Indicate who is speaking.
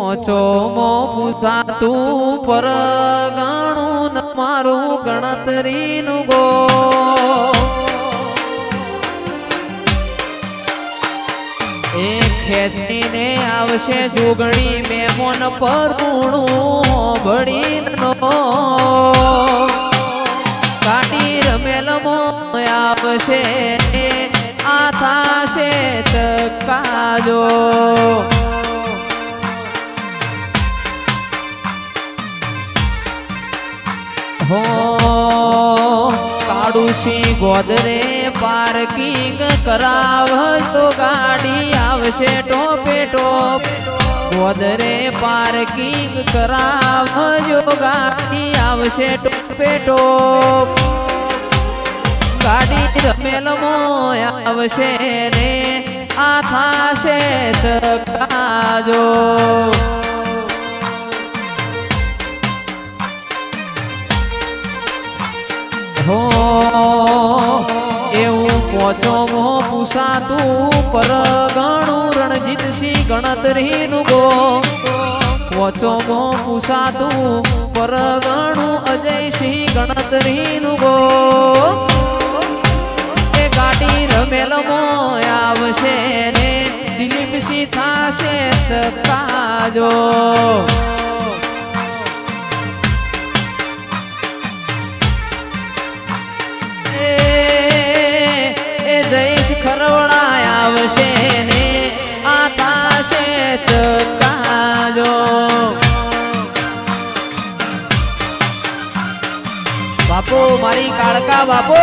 Speaker 1: પોચો મો પૂછા તું પર ગણું ન મારું ગણતરી નું ગો એ ખેંચીને આવશે જોગણી મેમોન પર ગુણું બળીનો કાટી રમેલમો આવશે આ થાશે ચકાજો હો કાડુસી ગોદરે પાર્કિંગ કરાવજો ગાડી આવશે ટોપે ટોપ ગોદરે પાર્કિંગ કરાવજો ગાડી આવશે ટોપે ટોપ ગાડી રમેલમો આવશે ને આ થાશે ચકાજો હો એવું પોચોમો પૂછાતું પર ગણું રણજીતસિંહ ગણતરી નું ગો પોચોમો પૂછાતું પર ગણું અજયસિંહ ગણતરી નું ગો એ ગાડી રમેલમો આવશે ને દિલીપસિંહ થાશે ચકાજો જઈશ ખરવડા આવશે ને આ થાશે ચકાજો બાપુ મારી કાળકા બાપુ